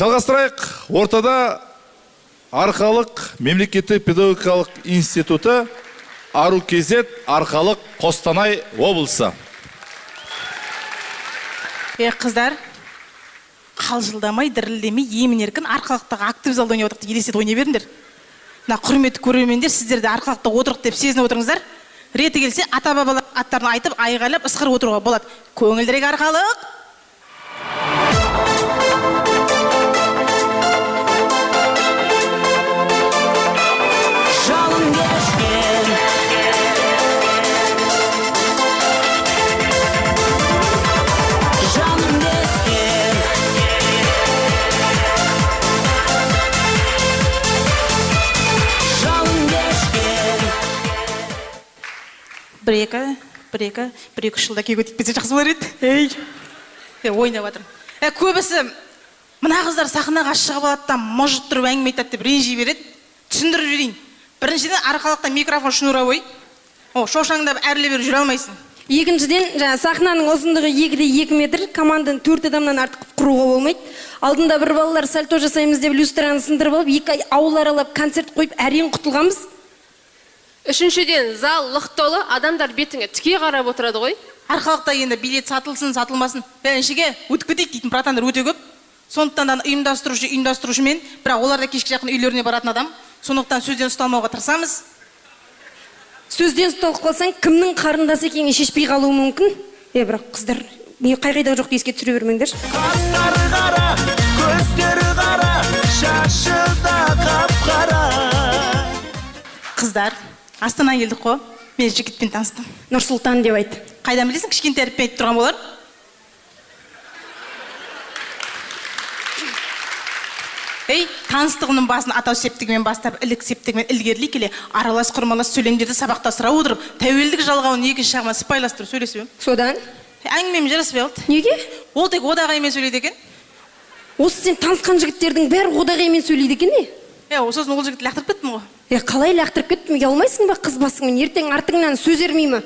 Жалғастырайық. Ортада Арқалық мемлекеттік педагогикалық институты, Ару Кезет, Арқалық, Қостанай облысы. Қыздар, қалжылдамай, дірілдемей, емін-еркін Арқалықтағы актив залда ойнап отырықты елестетіп ойнай беріңдер. Құрметті көрермендер, сіздерді Арқалықта отырық деп сезініп отырыңыздар. Реті келсе, ата-бабалар аттарын айтып, айғайлап, ысқырып отыруға болады. Көңілдірек Арқалық. Бір-екі жылда кек өтіп жақсы болар еді. Ойнап жатырмын. Көбісі мына қыздар сахнаға шығып алады, мұжып тұрып әңгіме айтады деп ренжи береді. Түсіндіріп жіберейін. Біріншіден Арқалықта микрофон шнуровой. Шошаңдап әрле бері жүре алмайсың. Екіншіден, сахнаның ұзындығы 2 метр, команданы 4 адамнан артық құруға болмайды. Алдында бір балалар сальто жасаймыз деп люстраны сындырып алып, 2 ауыл аралап концерт қойып, әрең құтылғанбыз. Үшіншіден, зал лық толы, адамдар бетіңе тіке қарап отырады ғой. Арқалықта енді билет сатылсын, сатылмасын. Біріншіге өтіп кетейік дейтін протандар өте көп. Сондықтан ұйымдастырушымен, бірақ олар да кешке жақын үйлеріне баратын адам. Сондықтан сөзден ұсталмауға тырысамыз. Сөзден ұсталып қалсаң, кімнің қарындасы екенін шешпей қалуы мүмкін. Бірақ қыздар, қай-қайда жоқ еске түсіре бермеңдер. Қастары қара, көздері қара, шашы да қап-қара. Қыздар, Астана келдік қой, мен жігітпен таныстым. Нұрсұлтан деп айт. Қайдан білесің, кішкентай әріппен айтып тұрған болар? Таныстығының басын атау септігімен бастап, ілік септігімен ілгерілей келе, аралас құрмалас сөйлемдерді сабақта сұра отырып, тәуелдік жалғауын екінші жағынан сыпайластырып сөйлесіп. Содан? Әңгімем жараспай қалды. Неге? Ол тек одағаймен сөйлейді екен. Осы сен танысқан жігіттердің бәрі одағаймен сөйлейді екен не? Сосын ол жігітті лақтырып кеттім ғой. Қалай лақтырып кеттім? Ұялмайсың ба қыз басыңмен? Ертең артыңнан сөз ермей ме?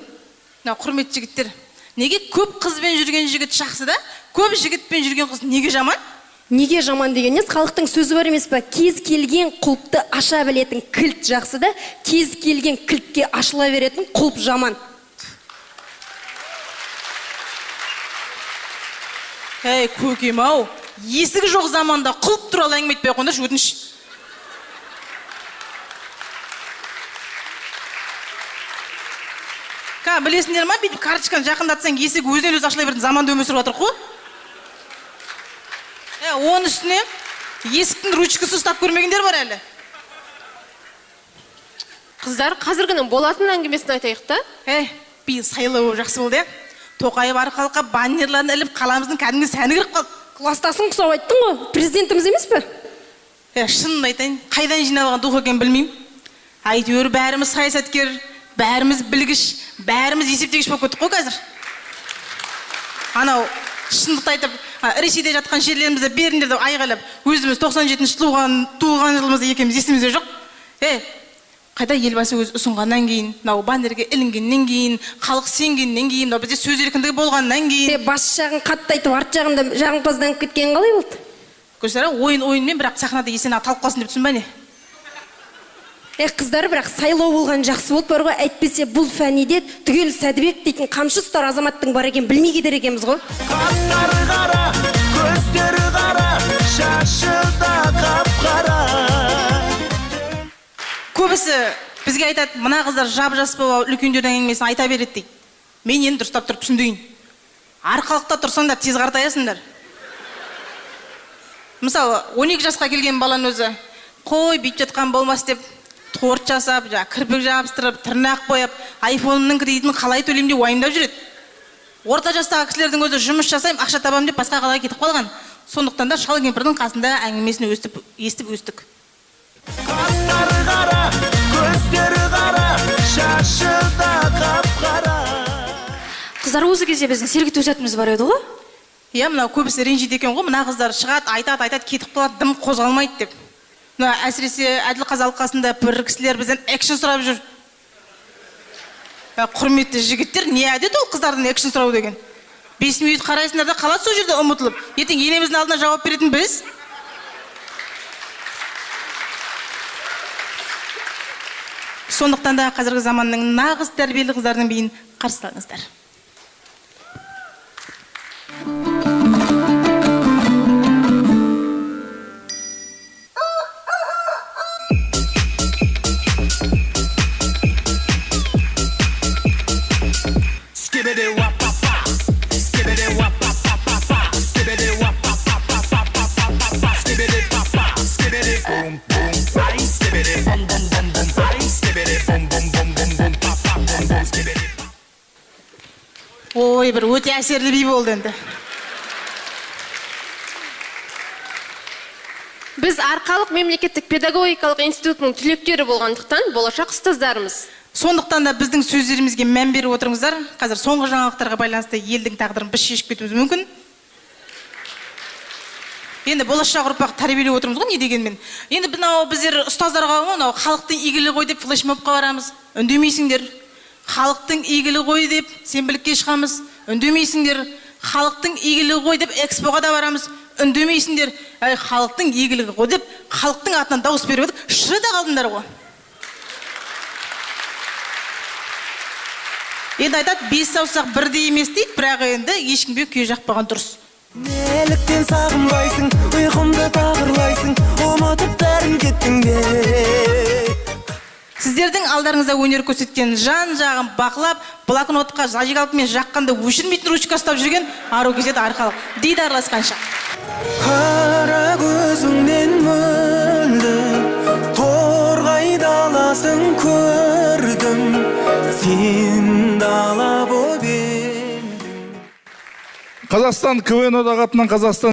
Құрметті жігіттер, неге көп қызбен жүрген жігіт жақсы да, көп жігітпен жүрген қыз неге жаман? Неге жаман дегеннес, халықтың сөзі бар емес па? Кез келген құлыпты аша білетін кілт жақсы да, кез келген кілтке ашыла беретін құлып жаман. Көкем-ау, есігі жоқ заманда құлып туралы әңгіме айтпай қойыңдаршы, өтініш. Білесіңдер ма, бүйтіп карточканы жақындатсаң, есігі өзінен өзі ашыла беретін заманда өмір сүріп жатыр ғой. Оның үстіне есіктің ручкасы ұстап көрмегендер бар әлі. Қыздар, қазіргінің болатын әңгімесін айтайық та? Биыл сайлауы жақсы болды. Тоқаев Арқалыққа баннерларын іліп, қаламыздың кәдімгі сәні кіріп қалды. Кластасын құсап айттың ғой, президентіміз емес пе? Шынын айтайын, қайдан жиналған дух екен білмеймін. Әйтеуір бәріміз саясаткер, бәріміз білгіш, бәріміз есептегіш болып кеттік қой қазір. Анау шындықты айтып, Ресейде жатқан жерлерімізді беріңдер деп айғайлап, өзіміз 97-ші туылған жылымызды екеміз есімізде жоқ. Қайда елбасы өз ұсынғаннан кейін, баннерге ілінгеннен кейін, халық сенгеннен кейін, бізде сөз еркіндігі болғаннан кейін. Бас жағын қатты айтып, арт жағында жағымпазданып кеткен қалай болды? Көрсеңдер, ойынмен, бірақ сахнада есен талқыласын деп түсінбе не? Қыздар, бірақ сайлау болған жақсы болды бар ғой, әйтпесе бұл фәниде түгел Сәдібек дейтін қамшы ұстар азаматтың бар екен, білмей кетер екенбіз ғой. Қастары қара, көздері қара, шашы да қап-қара. Көбісі бізге айтады, мына қыздар жап-жас болып үлкендердің әңгімесін айта береді дейді. Мен енді дұрыстап тұрып түсіндейін. Арқалықта тұрсаңдар тез қартаясыңдар. Мысалы, 12 жасқа келген баланың өзі, қой бүйтіп жатқан болмас деп торт жасап, кірпік жабыстырып, тырнақ бояп, айфонымның кредитін қалай төлеймін деп уайымдап жүреді. Орта жастағы кісілердің өзі жұмыс жасаймын, ақша табамын деп басқа қалаға кетіп қалған. Сондықтан да шал кемпірдің қасында әңгімесін естіп өстік. Қастары қара, көздері қара, шашы да қап-қара. Қыздар, осы кезде біздің сергіту сәтіміз бар еді ғой? Мынау көбісі ренжиді екен ғой, мына қыздар шығады, айтады, кетіп қалады, дым қозғалмайды деп. Әсіресе Әділқазы алқасында бір кісілер бізден экшн сұрап жүр. Құрметті жігіттер, не әдет ол қыздардың экшн сұрау деген? 5 минут қарайсыңдар да қалады сол жерде ұмытылып. Ертең енеміздің алдына жауап беретін біз. Сондықтан да қазіргі заманның нағыз тәрбиелі қыздардың биін қарсы алыңыздар. Ой, бір өте әсерлі би болды енді. Біз Арқалық мемлекеттік педагогикалық институтының түлектері болғандықтан болашақ ұстаздарымыз. Сондықтан да біздің сөздерімізге мән беріп отырыңыздар. Қазір соңғы жаңалықтарға байланысты елдің тағдырын біз шешіп кетуіміз мүмкін. Енді болашақ ұрпақ тәрбиелеп отырмыз ғой, не дегенмен. Енді біздер ұстаздарға халықтың игілігі ғой деп флешмобқа барамыз. Үндемейсіңдер. Халықтың игілігі ғой деп сенбілікке шығамыз. Үндемейсіңдер. Халықтың игілігі ғой деп экспоға да барамыз. Үндемейсіңдер. Халықтың игілігі ғой деп халықтың атынан дауыс беріп едік. Шырда қалдыңдар ғой. Енді айтады, 5 саусақ бірдей емес дейді, бірақ енді ешкімге күйе жақпаған дұрыс. Неліктен сағынбайсың, ұйқымды тағырлайсың, ұмытып бәрін кеттің бе? Сіздердің алдарыңызда өнер көрсеткен, жан-жағын бақылап, блокнотқа зажигалкамен жаққанда өшірмейтін ручка ұстап жүрген Ару кезет Арқалық. Дейді араласқанша. Қара көзіңнен мөлдір, торғай даласын көрдім, сен дала боп едің. Қазақстан КВН одағы атынан Қазақстан